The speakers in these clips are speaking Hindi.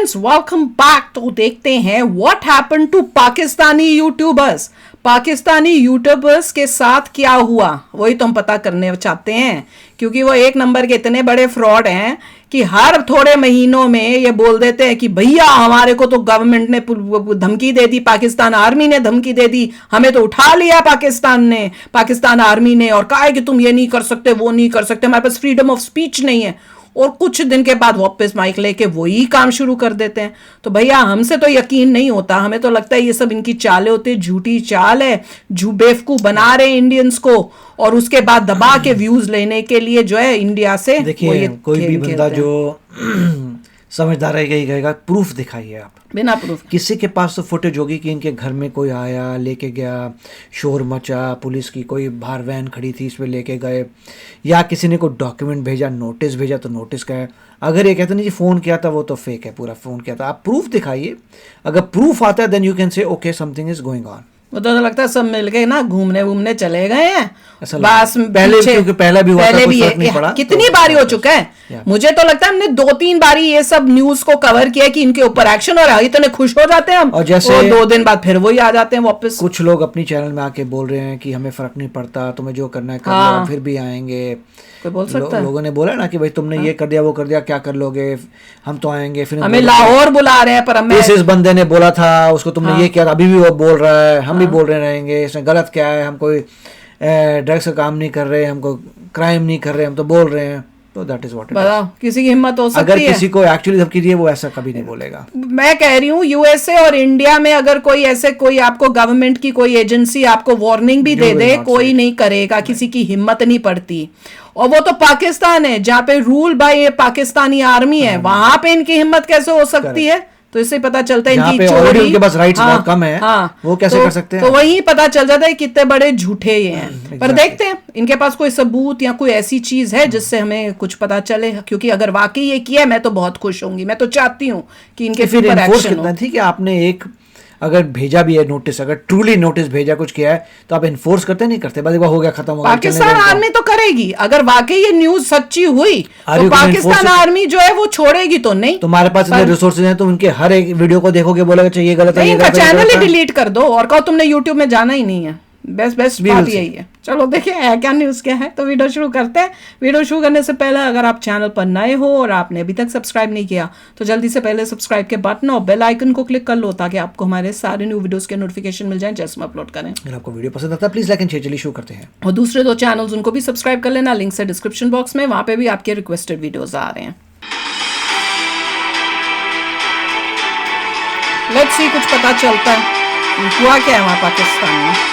Friends welcome back. तो देखते हैं what happened to Pakistani YouTubers. Pakistani YouTubers के साथ क्या हुआ, वही तो हम पता करने चाहते हैं, क्योंकि वो एक नंबर के इतने बड़े फ्रॉड हैं कि हर थोड़े महीनों में ये बोल देते हैं कि भैया हमारे को तो गवर्नमेंट ने धमकी दे दी, पाकिस्तान आर्मी ने धमकी दे दी, हमें तो उठा लिया पाकिस्तान आर्मी ने और कहा है कि तुम ये नहीं कर सकते, वो नहीं कर सकते, हमारे पास फ्रीडम ऑफ स्पीच नहीं है। और कुछ दिन के बाद वापस माइक लेके वही काम शुरू कर देते हैं। तो भैया हमसे तो यकीन नहीं होता, हमें तो लगता है ये सब इनकी चालें होती है, झूठी चाल है, बेवकूफ बना रहे हैं इंडियंस को और उसके बाद दबा के व्यूज लेने के लिए जो है इंडिया से। देखिए कोई भी बंदा जो समझदार है यही कहेगा प्रूफ दिखाइए आप। बिना प्रूफ किसी के पास तो फुटेज होगी कि इनके घर में कोई आया, लेके गया, शोर मचा, पुलिस की कोई बाहर वैन खड़ी थी, इसमें लेके गए, या किसी ने कोई डॉक्यूमेंट भेजा, नोटिस भेजा तो नोटिस का है। अगर ये कहते नहीं जी फ़ोन किया था, वो तो फेक है, पूरा फ़ोन किया था। आप प्रूफ दिखाइए। अगर प्रूफ आता है then you can say okay something is going on. वो तो लगता है सब मिलके ना घूमने चले गए हैं बस। पहले क्योंकि पहले भी नहीं पड़ा, कितनी बारी हो चुका है। मुझे तो लगता है हमने 2-3 बारी ये सब न्यूज को कवर किया कि इनके ऊपर एक्शन हो रहा है, इतने खुश हो जाते हैं हम, और जैसे 2 दिन बाद फिर वही आ जाते हैं वापस। कुछ लोग अपनी चैनल में आके बोल रहे हैं कि हमें फर्क नहीं पड़ता, तुम्हें जो करना है कर लो, फिर भी आएंगे। कोई बोल सकता है? लोगों ने बोला ना कि भाई तुमने ये कर दिया, वो कर दिया, क्या कर लोगे, हम तो आएंगे। फिर हमें लाहौर बुला रहे हैं, पर हमें इस बंदे ने बोला था, उसको तुमने ये किया था, अभी भी वो बोल रहा है, हम भी बोल रहे रहेंगे, इसमें गलत क्या है, हम कोई ड्रग्स का काम नहीं कर रहे, हमको क्राइम नहीं कर रहे, हम तो बोल रहे हैं। तो दैट इज व्हाट। बताओ किसी की हिम्मत हो सकती है? अगर किसी को एक्चुअली धमकी दी वो ऐसा कभी नहीं बोलेगा। मैं कह रही हूँ यूएसए और इंडिया में अगर कोई ऐसे कोई आपको गवर्नमेंट की कोई एजेंसी आपको वार्निंग भी दे दे, कोई नहीं करेगा, किसी की हिम्मत नहीं पड़ती। और वो तो पाकिस्तान है जहाँ पे रूल बाय पाकिस्तानी आर्मी है, वहां पे इनकी हिम्मत कैसे हो सकती है? तो इससे पता चलता है इनकी चोरी, उनके पास राइट्स बहुत कम है, वो कैसे कर सकते हैं? तो वही पता चल जाता है कितने बड़े झूठे ये हैं। पर देखते हैं इनके पास कोई सबूत या कोई ऐसी चीज है जिससे हमें कुछ पता चले, क्योंकि अगर वाकई ये किया मैं तो बहुत खुश होंगी। मैं तो चाहती हूँ कि इनके ऊपर एक्शन हो। थी कि आपने एक अगर भेजा भी है नोटिस, अगर ट्रूली नोटिस भेजा, कुछ किया है, तो आप इन्फोर्स करते नहीं करते, बस हो गया, खत्म हो गया। पाकिस्तान आर्मी तो करेगी, अगर वाकई ये न्यूज सच्ची हुई तो पाकिस्तान आर्मी जो है वो छोड़ेगी तो नहीं। तुम्हारे पास इतने रिसोर्सेज हैं, तुम उनके हर एक वीडियो को देखोगे, बोलोगे चाहिए गलत है, इनका चैनल ही डिलीट कर दो और कहो तुमने यूट्यूब में जाना ही नहीं है। बेस्ट बात यही है। चलो देखिए है क्या न्यूज़ क्या है। तो वीडियो शुरू करते हैं। वीडियो शुरू करने से पहले अगर आप चैनल पर नए हो और आपने अभी तक सब्सक्राइब नहीं किया तो जल्दी से पहले सब्सक्राइब के बटन और बेल आइकन को क्लिक कर लो, ताकि आपको हमारे सारे न्यू वीडियोस के नोटिफिकेशन मिल जाए जैसे हम अपलोड करें। अगर आपको वीडियो पसंद आता है प्लीज लाइक एंड शेयर। चलिए शुरू करते हैं। और दूसरे 2 चैनल्स उनको भी सब्सक्राइब कर लेना, लिंक है डिस्क्रिप्शन बॉक्स में, वहां पे भी आपके रिक्वेस्टेड वीडियोज आ रहे हैं। लेट्स सी कुछ पता चलता है हुआ क्या है वहाँ पाकिस्तान में।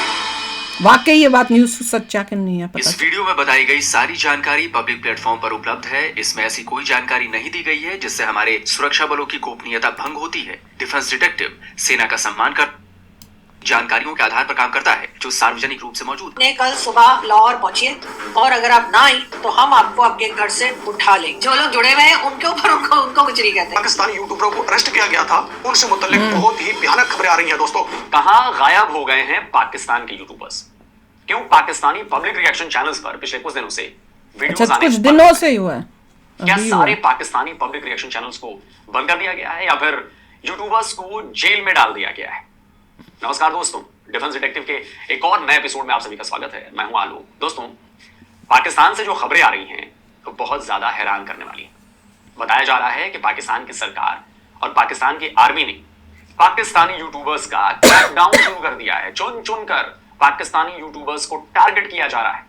वाकई ये बात न्यूज सच्चा कि नहीं है पता। इस वीडियो में बताई गई सारी जानकारी पब्लिक प्लेटफॉर्म पर उपलब्ध है। इसमें ऐसी कोई जानकारी नहीं दी गई है जिससे हमारे सुरक्षा बलों की गोपनीयता भंग होती है। डिफेंस डिटेक्टिव सेना का सम्मान कर जानकारियों के आधार पर काम करता है जो सार्वजनिक रूप से मौजूद है। कल सुबह लाहौर पहुंचिए और अगर आप ना आई तो हम आपको आपके घर से उठा लेंगे। जो लोग जुड़े हुए हैं उनके ऊपर उनको कुछ नहीं कहते। पाकिस्तानी यूट्यूबरों को अरेस्ट किया गया था, उनसे मुतल्लिक बहुत ही भयानक खबरें आ रही हैं दोस्तों। कहां गायब हो गए हैं पाकिस्तान के यूट्यूबर्स? क्यों पाकिस्तानी पब्लिक रिएक्शन चैनल्स पर पिछले कुछ दिनों से वीडियोस आने कुछ दिनों से ही हुआ है। क्या सारे पाकिस्तानी पब्लिक रिएक्शन चैनल्स को बंद कर दिया गया है या फिर यूट्यूबर्स को जेल में डाल दिया गया है? नमस्कार दोस्तों, डिफेंस डिटेक्टिव के एक और नए एपिसोड में आप सभी का स्वागत है। मैं हूं आलोक। दोस्तों, पाकिस्तान से जो खबरें आ रही हैं वो बहुत ज्यादा हैरान करने वाली हैं। बताया जा रहा है कि पाकिस्तान की सरकार और पाकिस्तान की आर्मी ने पाकिस्तानी यूट्यूबर्स का क्रैकडाउन शुरू कर दिया है। चुन चुन कर पाकिस्तानी यूट्यूबर्स को टारगेट किया जा रहा है।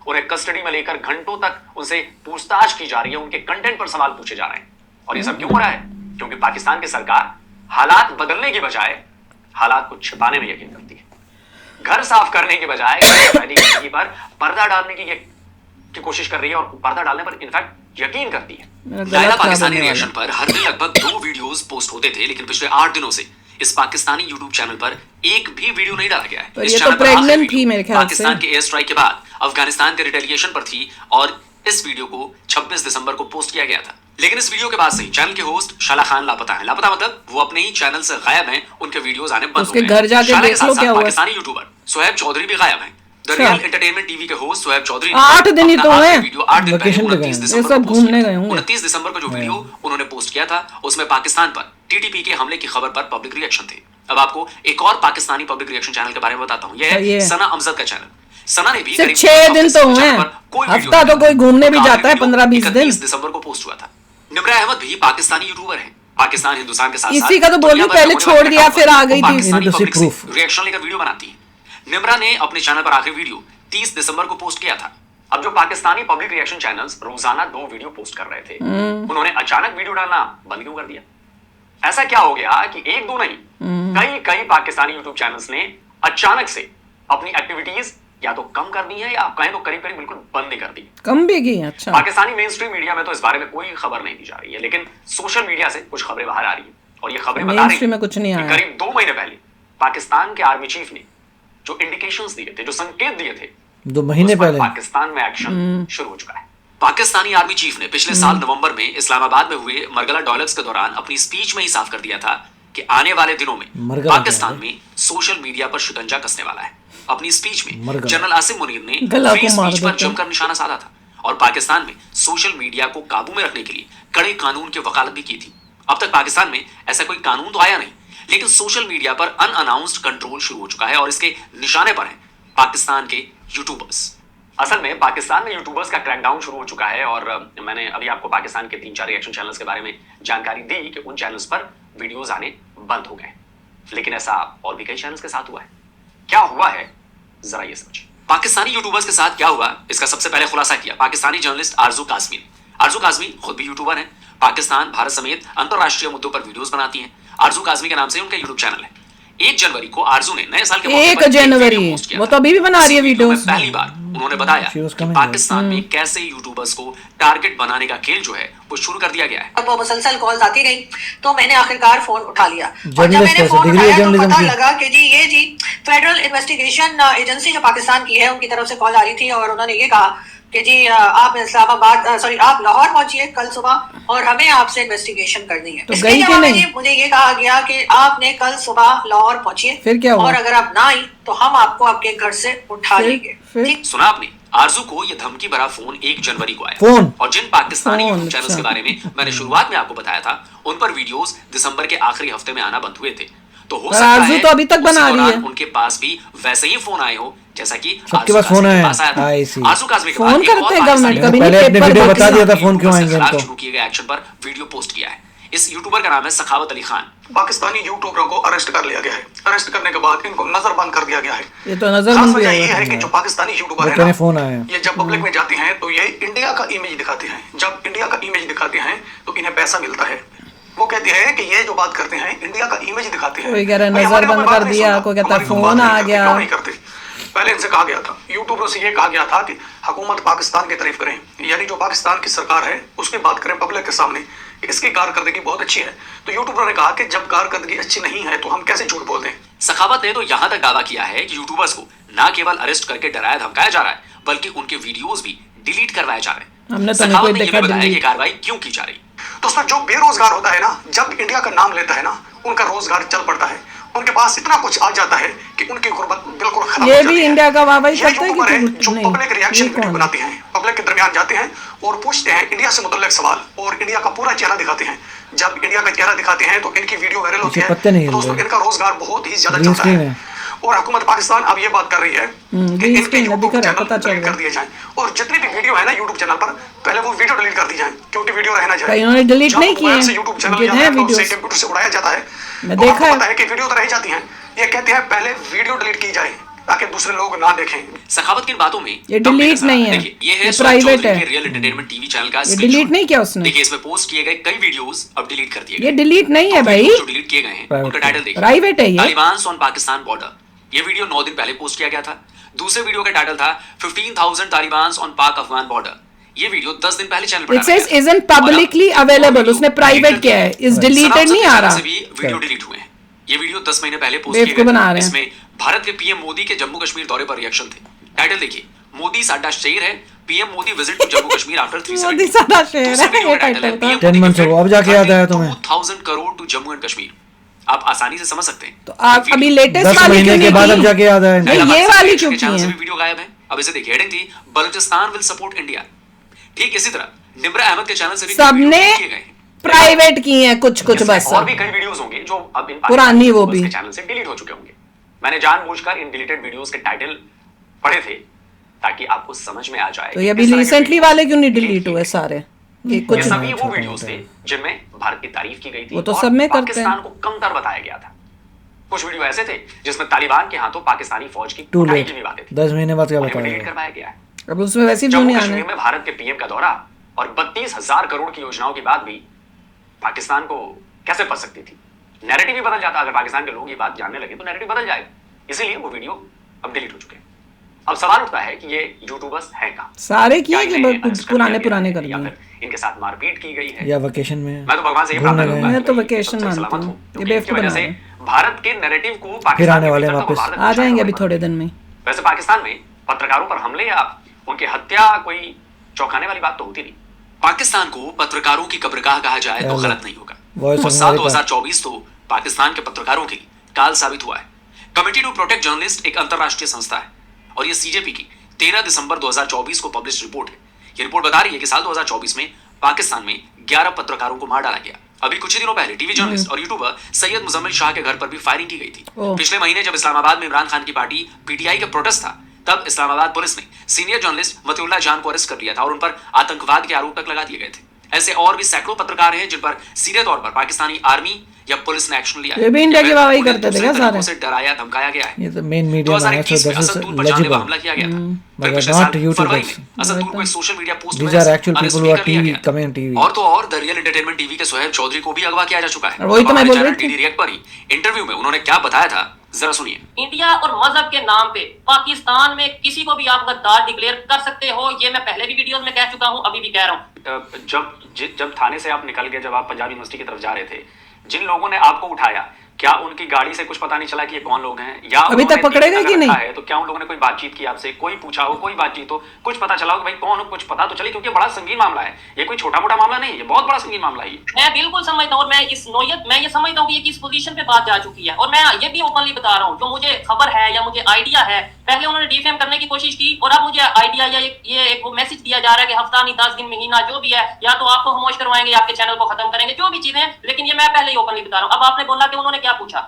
उन्हें कस्टडी में लेकर घंटों तक उनसे पूछताछ की जा रही है, उनके कंटेंट पर सवाल पूछे जा रहे हैं। और ये सब क्यों हो रहा है? क्योंकि पाकिस्तान की सरकार हालात बदलने की बजाय हालात को छिपाने में यकीन करती है। घर साफ करने के बजाय जिंदगी पर पर्दा डालने की कोशिश कर रही है और पर्दा डालने पर इनफैक्ट यकीन करती है। पहला पाकिस्तानी रिएक्शन पर हर दिन लगभग 2 वीडियोस पोस्ट होते थे, लेकिन पिछले 8 दिनों से इस पाकिस्तानी यूट्यूब चैनल पर एक भी वीडियो नहीं डाला गया है। इस चैनल पर आखिरी वीडियो पाकिस्तान के एयर स्ट्राइक के बाद अफगानिस्तान के रिटेलिएशन पर थी और इस वीडियो को 26 दिसंबर को पोस्ट किया गया था। लेकिन इस वीडियो के बाद से चैनल के होस्ट शाला खान लापता हैं। लापता मतलब वो अपने ही चैनल से गायब हैं, उनके वीडियोस आने बंद हो गए। घर जाके देख लो क्या हुआ। पाकिस्तानी यूट्यूबर सोहेब चौधरी भी गायब हैं। द रियल एंटरटेनमेंट टीवी के होस्ट सोहेब चौधरी 8 दिन ही तो है, वीडियो 8 दिन पहले 29 दिसंबर सब घूमने गए होंगे। 29 दिसंबर को जो वीडियो उन्होंने पोस्ट किया था उसमें पाकिस्तान पर टीटीपी के हमले की खबर पर पब्लिक रिएक्शन थे। अब आपको एक और पाकिस्तानी पब्लिक रिएक्शन चैनल के बारे में बताता हूं। यह है सना अमजद का चैनल। सना ने भी सिर्फ 6 दिन तो हुए, हफ्ता तो कोई घूमने भी जाता है, 15-20 दिन। 30 दिसंबर को पोस्ट हुआ था। निम्रा अहमद भी पाकिस्तानी यूट्यूबर है। पाकिस्तान हिंदुस्तान के साथ इसी का तो बोल रही, पहले छोड़ दिया फिर आ गई थी। रिएक्शन लेकर वीडियो बनाती है। निम्रा ने अपने चैनल पर आखिरी वीडियो 30 दिसंबर को पोस्ट किया था। अब जो पाकिस्तानी पब्लिक रिएक्शन चैनल्स रोजाना 2 वीडियो पोस्ट कर रहे थे, उन्होंने अचानक वीडियो डालना बंद क्यों कर दिया? ऐसा क्या हो गया कि एक दो नहीं, कई पाकिस्तानी यूट्यूब चैनल्स ने अचानक से अपनी एक्टिविटीज या तो कम कर दी है या कहें तो करीब करीब बिल्कुल बंद कर दी। कम भी की? अच्छा। पाकिस्तानी मेन स्ट्रीम मीडिया में तो इस बारे में कोई खबर नहीं दी जा रही है, लेकिन सोशल मीडिया से कुछ खबरें बाहर आ रही है और ये खबरें बता रही हैं कि करीब 2 महीने पहले पाकिस्तान के आर्मी चीफ ने जो इंडिकेशंस दिए थे, जो संकेत दिए थे, 2 महीने पहले पाकिस्तान में एक्शन शुरू हो चुका है। पाकिस्तानी आर्मी चीफ ने पिछले साल नवंबर में इस्लामाबाद में हुए मरगला डायलॉग्स के दौरान अपनी स्पीच में ही साफ कर दिया था कि आने वाले दिनों में पाकिस्तान में सोशल मीडिया पर शिकंजा कसने वाला है। अपनी स्पीच में जनरल आसिम मुनीर ने फ्री स्पीच पर जमकर निशाना साधा था और पाकिस्तान में सोशल मीडिया को काबू में रखने के लिए कड़े कानून की वकालत भी की थी। अब तक पाकिस्तान में ऐसा कोई कानून तो आया नहीं, लेकिन सोशल मीडिया पर अनअनाउंस्ड कंट्रोल शुरू हो चुका है और इसके निशाने पर हैं पाकिस्तान के यूट्यूबर्स। असल में पाकिस्तान में यूट्यूबर्स का क्रैकडाउन शुरू हो चुका है और मैंने अभी आपको पाकिस्तान के 3-4 रिएक्शन चैनल्स के बारे में जानकारी दी कि उन चैनल्स पर वीडियोस आने बंद हो गए, लेकिन ऐसा और भी कई चैनल्स के साथ हुआ है। क्या हुआ है, जरा ये समझिए। पाकिस्तानी यूट्यूबर्स के साथ क्या हुआ, इसका सबसे पहले खुलासा किया पाकिस्तानी जर्नलिस्ट आरजू काज़मी ने। आरजू काज़मी खुद भी यूट्यूबर हैं। पाकिस्तान, भारत समेत अंतरराष्ट्रीय मुद्दों पर वीडियोस बनाती हैं। आरजू काज़मी के नाम से उनका यूट्यूब चैनल है। 1 जनवरी को आरजू ने नए साल के मौके पर 1 जनवरी वो तो अभी भी बना रही है वीडियोस। पहली बार उन्होंने बताया कि पाकिस्तान में कैसे यूट्यूबर्स को टारगेट बनाने का खेल जो है वो शुरू कर दिया गया है। अब वो मुसलसल कॉल्स आती गई तो मैंने आखिरकार फोन उठा लिया और जब मैंने फोन उठाया तो पता लगा कि जी फेडरल इन्वेस्टिगेशन एजेंसी जो पाकिस्तान की है उनकी तरफ से कॉल आ रही थी और उन्होंने ये कहा कि जी आप लाहौर पहुंचिए कल सुबह और हमें आपसे इन्वेस्टिगेशन करनी है। तो गई कि नहीं? मुझे ये कहा गया कि आपने कल सुबह लाहौर पहुंचिए, फिर क्या हुआ? और अगर आप ना आई तो हम आपको आपके घर से उठा लेंगे। सुना आपने? आरजू को यह धमकी भरा फोन 1 जनवरी को आया फोन। और जिन पाकिस्तानी यूट्यूब चैनल्स के बारे में मैंने शुरुआत में आपको बताया था उन पर वीडियोस दिसंबर के आखिरी हफ्ते में आना बंद हुए थे। तो हो सकता है तो अभी तक बना रही है। उनके पास भी वैसे ही फोन आए हो जैसा कि सबके पास फोन है। आरजू काज़मी फोन करते हैं गवर्नमेंट, कभी पहले अपने वीडियो बता दिया था फोन क्यों आएंगे इनको। शुरू किए गए एक्शन पर वीडियो पोस्ट किया है। इस यूट्यूबर का नाम है सखावत अली खान। पाकिस्तानी यूट्यूबरों को अरेस्ट कर लिया गया है। अरेस्ट करने के बाद इनको नजरबंद कर दिया गया है। ये तो नजरबंद भी ये है कि जो पाकिस्तानी यूट्यूबर है ना, फोन आया, ये जब पब्लिक में जाते हैं तो ये इंडिया का इमेज दिखाते हैं। जब इंडिया का इमेज दिखाते हैं तो इन्हें पैसा मिलता है। वो कहते हैं कि ये जो बात करते हैं इंडिया का इमेज दिखाते हैं। कोई कह रहा है नजरबंद कर दिया, कोई कहता है फोन आ गया। नहीं करते। पहले इनसे कहा गया था, यूट्यूबरों से ये कहा गया था कि हुकूमत पाकिस्तान की तारीफ करें, यानी जो पाकिस्तान की सरकार है उसकी बात करें पब्लिक के सामने, इसकी कारकर्दगी बहुत अच्छी है। तो यूट्यूबरों ने कहा कि जब कारकर्दगी अच्छी नहीं है तो हम कैसे झूठ बोल दें। सखावत ने तो यहाँ तक दावा किया है कि यूट्यूबर्स को न केवल अरेस्ट करके डराया धमकाया जा रहा है बल्कि उनके वीडियोस भी डिलीट करवाए जा रहे हैं। हमने तो सखावत ने यह बताया कि कार्रवाई क्यों की जा रही। तो उसमें जो बेरोजगार होता है ना, जब इंडिया का नाम लेता है ना, उनका रोजगार चल पड़ता है। उनके पास इतना कुछ आ जाता है कि उनकी गुर्बत बिल्कुल खत्म हो जाती है। ये भी इंडिया का वाहवाही करता है कि जो पब्लिक रिएक्शन वीडियो बनाते हैं, पब्लिक के दरमियान जाते हैं और पूछते हैं इंडिया से मुतल्लिक सवाल और इंडिया का पूरा चेहरा दिखाते हैं। जब इंडिया का चेहरा दिखाते हैं तो इनकी वीडियो वायरल होती है। तो दोस्तों इनका रोजगार बहुत ही ज्यादा चलता है और हुकूमत पाकिस्तान अब ये बात कर रही है कि इनके यूट्यूब चैनल डिलीट कर दिए जाएं और जितनी भी वीडियो है ना यूट्यूब चैनल पर पहले वो वीडियो डिलीट कर दी जाए क्योंकि वीडियो रहना चाहिए। इन्होंने डिलीट नहीं किए हैं, यूट्यूब चैनल या कंप्यूटर से उड़ाया जाता है। मैं देखा है कि वीडियो तो रह जाती हैं। ये कहते हैं पहले वीडियो डिलीट की जाए ताकि दूसरे लोग ना देखें। सखावत की बातों में ये डिलीट नहीं है, ये प्राइवेट है। रियल एंटरटेनमेंट टीवी चैनल का ये डिलीट नहीं किया उसने। देखिए इसमें पोस्ट किए गए कई वीडियोस अब डिलीट कर दिए गए। ये डिलीट नहीं है भाई, जो डिलीट किए गए हैं उनका टाइटल देखिए, प्राइवेट है ये। Taliban on Pakistan border. ये वीडियो 9 दिन पहले पोस्ट किया गया था। दूसरे वीडियो का टाइटल था 15,000 तालिबान ऑन पाक अफगान बॉर्डर। ये वीडियो 10 दिन पहले चैनल पर डाला गया। It says isn't publicly available, उसने प्राइवेट किया है, इस डिलीटेड नहीं आ रहा। वीडियो डिलीट हुए हैं। ये वीडियो 10 महीने पहले पोस्ट किए गए। इसमें भारत के पीएम मोदी के जम्मू कश्मीर दौरे पर रिएक्शन थे। टाइटल देखिए, मोदी साडा शेर है, PM Modi visit to Jammu Kashmir after 370। Modi साडा शेर है, ये टाइटल था। 10 मंथ से वो अब जाके याद आया तुम्हें। 2000 करोड़ टू जम्मू एंड कश्मीर। आप आसानी से समझ सकते हैं। तो आप अभी लेटेस्ट वाली क्यों के बाद अब जाके याद आया नहीं, ये वाली क्यों की है? वीडियो गायब है। अब इसे देखिए, हेडिंग थी बलूचिस्तान विल सपोर्ट इंडिया। ठीक इसी तरह निम्रा अहमद के चैनल से भी सबने प्राइवेट की हैं कुछ बस, और भी कई वीडियोस होंगे जो अब इन पुरानी वो भी चैनल से डिलीट हो चुके होंगे। मैंने जानबूझकर इन डिलीटेड वीडियोस के टाइटल पढ़े थे ताकि आपको समझ में आ जाए। तो ये अभी रिसेंटली वाले क्यों नहीं डिलीट हुए सारे? ये कुछ सभी वो वीडियोस थे जिनमें भारत की तारीफ की गई थी, वो तो सब में करते हैं। पाकिस्तान को कमतर बताया गया था। कुछ वीडियो ऐसे थे जिसमें तालिबान के हाथों पाकिस्तानी फौज की कुटाई की भी बातें थी। 10 महीने बाद क्या बताया? डिलीट करवाया गया है। अब उसमें वैसे भी जम्मू कश्मीर में भारत के पीएम का दौरा और 32,000 करोड़ की योजनाओं के बाद भी पाकिस्तान को कैसे पच सकती थी? नैरेटिव भी बदल जाता। अगर पाकिस्तान के लोग ये बात जानने लगे तो नैरेटिव बदल जाएगा। इसीलिए वो वीडियो अब डिलीट हो चुके हैं। अब सवाल उठता है कि ये यूट्यूबर्स हैं कहां? सारे किए कि पुराने कर दिए, इनके साथ मारपीट की गई है या वेकेशन में। मैं तो भगवान से ये प्रार्थना करूंगा, मैं तो वेकेशन मानता हूं, ये बेवकूफ बना है। भारत के नैरेटिव को फिर पाकिस्तान आने वाले के भीतर तो वापस भारत आ जाएंगे अभी थोड़े दिन में। वैसे पाकिस्तान में पत्रकारों पर हमले या उनकी हत्या कोई चौंकाने वाली बात तो होती नहीं। पाकिस्तान को पत्रकारों की कब्रगाह कहा जाए तो गलत नहीं होगा। साल 2024 तो पाकिस्तान के पत्रकारों के लिए काल साबित हुआ है। कमिटी टू प्रोटेक्ट जर्नलिस्ट एक अंतरराष्ट्रीय संस्था है और ये सीजेपी की 13 दिसंबर 2024 को पब्लिश रिपोर्ट है। ये रिपोर्ट बता रही है कि साल 2024 में पाकिस्तान में 11 पत्रकारों को मार डाला गया। अभी कुछ ही दिनों पहले टीवी जर्नलिस्ट और यूट्यूबर सैयद मुजम्मिल शाह के घर पर भी फायरिंग की गई थी। पिछले महीने जब इस्लामाबाद में इमरान खान की पार्टी पीटीआई का प्रोटेस्ट था, तब इस्लामाबाद पुलिस ने सीनियर जर्नलिस्ट मतिउल्लाह जान को अरेस्ट कर लिया था और उन पर आतंकवाद के आरोप तक लगा दिए गए थे। ऐसे और भी सैकड़ों पत्रकार हैं जिन पर सीधे तौर पर पाकिस्तानी आर्मी या पुलिस ने एक्शन लिया है। ये भी इंडिया की वाहवाही करते थे क्या सारे? उसे डराया धमकाया गया है। ये तो मेन मीडिया में है, so this is legible, हमला किया गया था। but not YouTubers. असदुर को एक social media post These are actual people who are TV, come on TV. और तो और द रियल एंटरटेनमेंट टीवी के सोहेब चौधरी को भी अगवा किया जा चुका है। वही तो मैं बोल रही थी। रिएक्ट पर ही इंटरव्यू में उन्होंने क्या बताया था, जरा सुनिए। इंडिया और मजहब के नाम पे पाकिस्तान में किसी को भी आप गद्दार डिक्लेयर कर सकते हो, ये मैं पहले भी वीडियोस में कह चुका हूं, अभी भी कह रहा हूं। जब थाने से आप निकल गए, जब आप पंजाब यूनिवर्सिटी की तरफ जा रहे थे, जिन लोगों ने आपको उठाया, क्या उनकी गाड़ी से कुछ पता नहीं चला कि ये कौन लोग हैं? या अभी तक पकड़े गए कि नहीं है? तो क्या उन लोगों ने कोई बातचीत की आपसे, कोई पूछा हो, कोई बातचीत हो, कुछ पता चला हो कि भाई कौन हो, कुछ पता तो चले? क्योंकि बड़ा संगीन मामला है ये, कोई छोटा मोटा मामला नहीं है, बहुत बड़ा संगीन मामला है। मैं बिल्कुल समझता हूँ और मैं इस नोयत मैं ये समझता हूँ कि ये किस पोजीशन पे बात जा चुकी है। और मैं ये भी ओपनली बता रहा हूँ, जो मुझे खबर है या मुझे आइडिया है, पहले उन्होंने डिफेम करने की कोशिश की और अब मुझे आइडिया या ये एक वो मैसेज दिया जा रहा है कि हफ्ता नहीं 10 दिन महीना जो भी है, या तो आपको खामोश करवाएंगे, आपके चैनल को खत्म करेंगे, जो भी चीजें। लेकिन ये मैं पहले ही ओपनली बता रहा हूँ। अब आपने बोला कि उन्होंने क्या पूछा,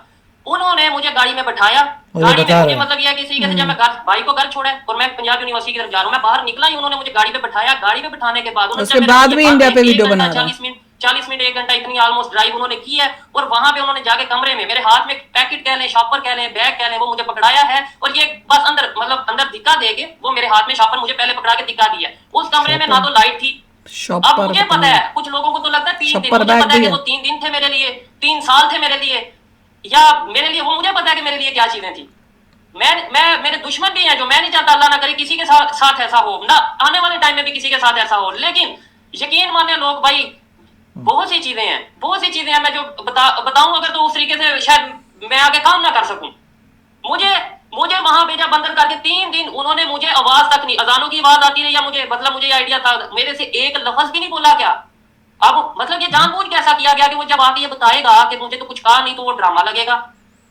उन्होंने मुझे गाड़ी में बैठाया, गाड़ी में मुझे मतलब यह है कि इसी से जब मैं भाई को घर छोड़ा और मैं पंजाब यूनिवर्सिटी की तरफ जा रहा हूँ, मैं बाहर निकला ही उन्होंने मुझे गाड़ी पे बैठाया। गाड़ी पे बैठाने के बाद उसके बाद भी इंडिया पे वीडियो बना रहा है। 40 मिनट 1 घंटा इतनी ऑलमोस्ट ड्राइव उन्होंने की है और वहां पे उन्होंने जाके कमरे में मेरे हाथ में पैकेट कह लें, शॉपर कह लें, बैग कह लें, वो मुझे पकड़ाया है और ये बस अंदर मतलब अंदर धिक्का देके वो मेरे हाथ में शॉपर मुझे पहले पकड़ा के धिक्का दिया। उस कमरे में ना तो लाइट थी, अब मुझे पता है, कुछ लोगों को तो लगता है 3 दिन, मुझे पता है कि वो 3 दिन थे मेरे लिए, 3 साल थे मेरे लिए, या मेरे लिए वो मुझे पता है कि मेरे लिए क्या चीजें थी। मैं मेरे दुश्मन भी हैं जो मैं नहीं चाहता अल्लाह ना करे किसी के साथ ऐसा हो, ना आने वाले टाइम में भी किसी के साथ ऐसा हो। लेकिन यकीन माने लोग भाई, बहुत सी चीजें हैं मैं जो बताऊं अगर तो उस तरीके से शायद मैं आगे काम ना कर सकूं। मुझे वहां भेजा बंदर करके 3 दिन उन्होंने मुझे आवाज तक नहीं, अजानों की आवाज आती रही, या मुझे मतलब मुझे आइडिया था, मेरे से एक लफ्ज भी नहीं बोला। क्या अब मतलब ये जानबूझ के ऐसा किया गया कि वो जब आके ये बताएगा कि मुझे तो कुछ कहा नहीं, तो वो ड्रामा लगेगा,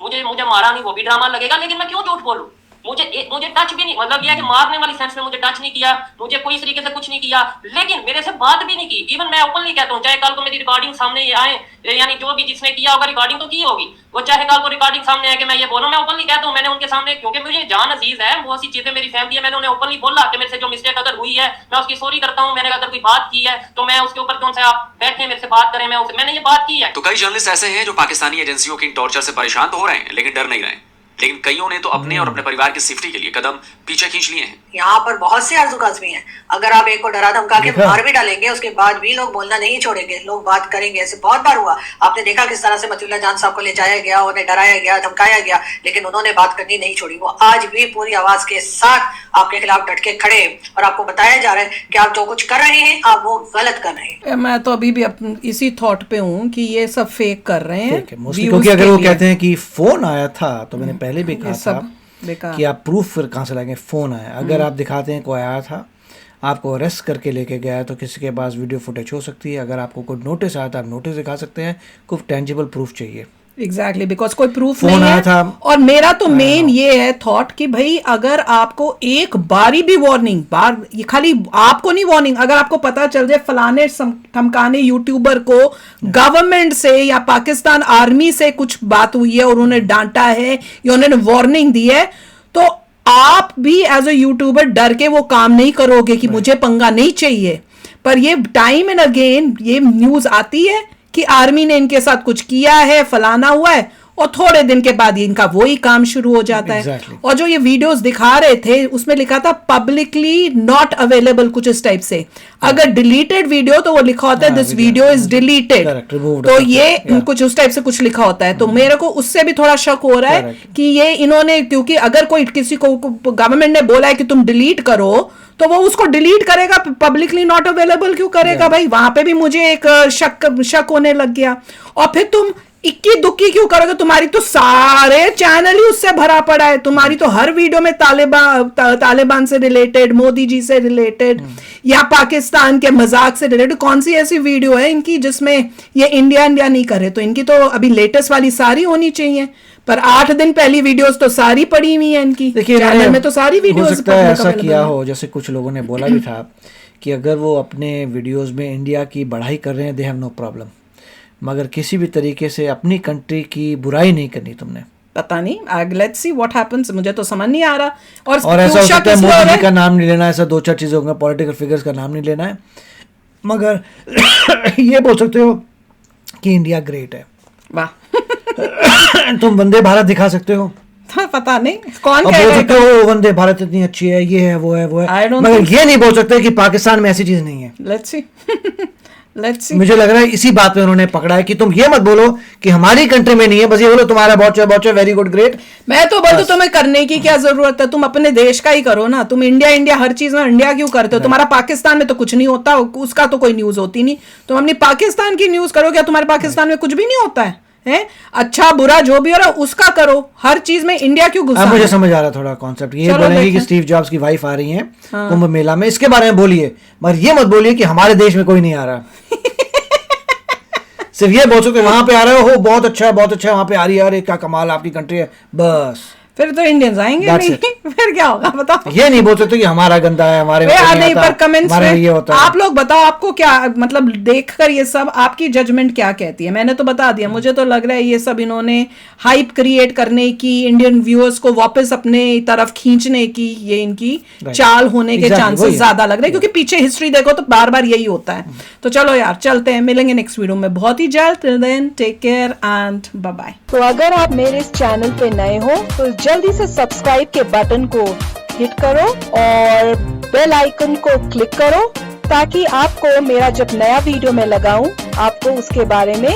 मुझे मारा नहीं वो भी ड्रामा लगेगा। लेकिन मैं क्यों झूठ बोलूं? मुझे टच भी नहीं, मतलब यह कि मारने वाली सेंस में मुझे टच नहीं किया, मुझे कोई इस तरीके से कुछ नहीं किया, लेकिन मेरे से बात भी नहीं की। इवन मैं ओपनली कहता हूँ, चाहे कल को मेरी रिकॉर्डिंग सामने आए, यानी जो भी जिसने किया होगा रिकॉर्डिंग तो की होगी, वो चाहे कल को रिकॉर्डिंग सामने आए कि मैं ये बोलूं, मैं ओपनली कहता हूँ, मैंने उनके सामने, क्योंकि मुझे जान अजीज है, बहुत सी चीजें मेरी फैमिली है, मैंने उन्हें ओपनली बोला कि मेरे से जो मिस्टेक अगर हुई है मैं उसकी सॉरी करता हूँ, मैंने अगर कोई बात की है तो मैं उसके ऊपर कौन सा आप बैठे मेरे से बात करें, मैंने ये बात की है। तो कई जर्नलिस्ट ऐसे हैं जो पाकिस्तानी एजेंसियों की टॉर्चर से परेशान तो हो रहे हैं लेकिन डर नहीं रहे, लेकिन कईयों ने तो अपने और अपने परिवार की सेफ्टी के लिए कदम पीछे खींच लिए हैं। यहाँ पर बहुत से आरज़ू आजमी हैं, अगर आप एक को डरा धमका के मार भी डालेंगे उसके बाद भी लोग बोलना नहीं छोड़ेंगे, लोग बात करेंगे। ऐसे बहुत बार हुआ, आपने देखा किस तरह से मतिउल्लाह जान साहब को ले जाया गया, उन्हें डराया गया, धमकाया गया, लेकिन उन्होंने बात करनी नहीं छोड़ी। वो आज भी पूरी आवाज के साथ आपके खिलाफ डट के खड़े और आपको बताया जा रहा है कि आप जो कुछ कर रहे हैं आप वो गलत कर रहे हैं। मैं तो अभी भी इसी थॉट पे हूँ कि ये सब फेक कर रहे हैं, क्योंकि अगर वो कहते हैं कि फोन आया था, तो मैंने पहले भी कहा था कि आप प्रूफ फिर कहाँ से लाएंगे? फोन आया, अगर आप दिखाते हैं कोई आया था, आपको अरेस्ट करके लेके गया है, तो किसी के पास वीडियो फुटेज हो सकती है। अगर आपको कोई नोटिस आया था, आप नोटिस दिखा सकते हैं, कुछ टेंजिबल प्रूफ चाहिए। एग्जैक्टली, बिकॉज कोई प्रूफ फोन नहीं आया है था। और मेरा तो मेन ये है थॉट कि भाई अगर आपको एक बारी भी वार्निंग, ये खाली आपको नहीं वार्निंग, अगर आपको पता चल जाए फलाने ठमकाने यूट्यूबर को गवर्नमेंट से या पाकिस्तान आर्मी से कुछ बात हुई है और उन्होंने डांटा है या उन्होंने वार्निंग दी है, तो आप भी एज अ यूट्यूबर डर के वो काम नहीं करोगे कि मुझे पंगा नहीं चाहिए। पर ये टाइम एंड अगेन ये न्यूज आती है कि आर्मी ने इनके साथ कुछ किया है, फलाना हुआ है, और थोड़े दिन के बाद इनका वही काम शुरू हो जाता है। और जो ये वीडियोस दिखा रहे थे उसमें लिखा था पब्लिकली नॉट अवेलेबल, कुछ इस टाइप से। अगर डिलीटेड वीडियो तो वो लिखा होता है दिस वीडियो इज डिलीटेड, तो ये कुछ उस टाइप से कुछ लिखा होता है। तो मेरे को उससे भी थोड़ा शक हो रहा है कि ये इन्होंने, क्योंकि अगर कोई किसी को गवर्नमेंट ने बोला है कि तुम डिलीट करो तो वो उसको डिलीट करेगा, पब्लिकली नॉट अवेलेबल क्यों करेगा भाई? वहां पे भी मुझे एक शक होने लग गया। और फिर तुम इक्की दुक्की क्यों करोगे? तुम्हारी तो सारे चैनल ही उससे भरा पड़ा है, तुम्हारी तो हर वीडियो में तालिबान से रिलेटेड, मोदी जी से रिलेटेड या पाकिस्तान के मजाक से रिलेटेड। कौन सी ऐसी वीडियो है इनकी जिसमें ये इंडिया नहीं करे? तो इनकी तो अभी लेटेस्ट वाली सारी होनी चाहिए, पर 8 दिन पहली वीडियोस तो सारी पड़ी हुई है इनकी। देखिए चैनल में तो सारी वीडियोस हो सकता है ऐसा किया हो, जैसे कुछ लोगों ने बोला भी था कि अगर वो अपने वीडियोस में इंडिया की बढ़ाई कर रहे हैं दे हैव नो प्रॉब्लम, मगर किसी भी तरीके से अपनी कंट्री की बुराई नहीं करनी तुमने। पता नहीं, लेट्स सी व्हाट हैपेंस, मुझे तो समझ नहीं आ रहा। और ऐसा हो सकता है मोदी जी का नाम नहीं लेना, ऐसा 2-4 चीजें होंगे, पॉलिटिकल फिगर्स का नाम नहीं लेना है, मगर ये बोल सकते हो कि इंडिया ग्रेट है। वाह तुम वंदे भारत दिखा सकते हो, पता नहीं कौन बोल सकते हो वंदे भारत इतनी अच्छी है, ये है वो है वो है, मगर ये नहीं बोल सकते कि पाकिस्तान में ऐसी चीज नहीं है। लेट्स सी मुझे लग रहा है इसी बात पे उन्होंने पकड़ा है कि तुम ये मत बोलो कि हमारी कंट्री में नहीं है, बस ये बोलो तुम्हारा बहुत वेरी गुड ग्रेट। मैं तो बोलती हूँ तुम्हें करने की क्या जरूरत है? तुम अपने देश का ही करो ना। तुम इंडिया हर चीज में इंडिया क्यों करते हो? तुम्हारा पाकिस्तान में तो कुछ नहीं होता, उसका तो कोई न्यूज होती नहीं। तुम अपनी पाकिस्तान की न्यूज करो, क्या तुम्हारे पाकिस्तान में कुछ भी नहीं होता है? अच्छा बुरा जो भी हो रहा है उसका करो, हर चीज में इंडिया क्यों घुसा? मुझे समझ आ रहा थोड़ा कॉन्सेप्ट। ये बोलेंगे कि स्टीव जॉब्स की वाइफ आ रही है कुंभ मेला में, इसके बारे में बोलिए, मगर ये मत बोलिए कि हमारे देश में कोई नहीं आ रहा। सिर्फ ये बोल सकते वहां पे आ रहे हो बहुत अच्छा वहां पे आ रही है, अरे क्या कमाल आपकी कंट्री है, बस। फिर तो इंडियंस आएंगे नहीं। फिर क्या होगा बताओ? ये नहीं बोल सकते कि हमारा गंदा है, हमारे नहीं, पर कमेंट्स में ये होता है। आप लोग बताओ आपको क्या मतलब देखकर ये सब आपकी जजमेंट क्या कहती है? मैंने तो बता दिया, मुझे तो लग रहा है ये सब इन्होंने हाइप क्रिएट करने की, इंडियन व्यूअर्स को वापस अपने तरफ खींचने की, ये इनकी चाल होने के चांसेस ज्यादा लग रहे हैं, क्योंकि पीछे हिस्ट्री देखो तो बार बार यही होता है। तो चलो यार चलते हैं, मिलेंगे नेक्स्ट वीडियो में बहुत ही जल्द। Till then take care and bye bye. तो अगर आप मेरे इस चैनल पे नए हो तो जल्दी से सब्सक्राइब के बटन को हिट करो और बेल आइकन को क्लिक करो, ताकि आपको मेरा जब नया वीडियो मैं लगाऊं आपको उसके बारे में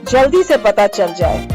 जल्दी से पता चल जाए।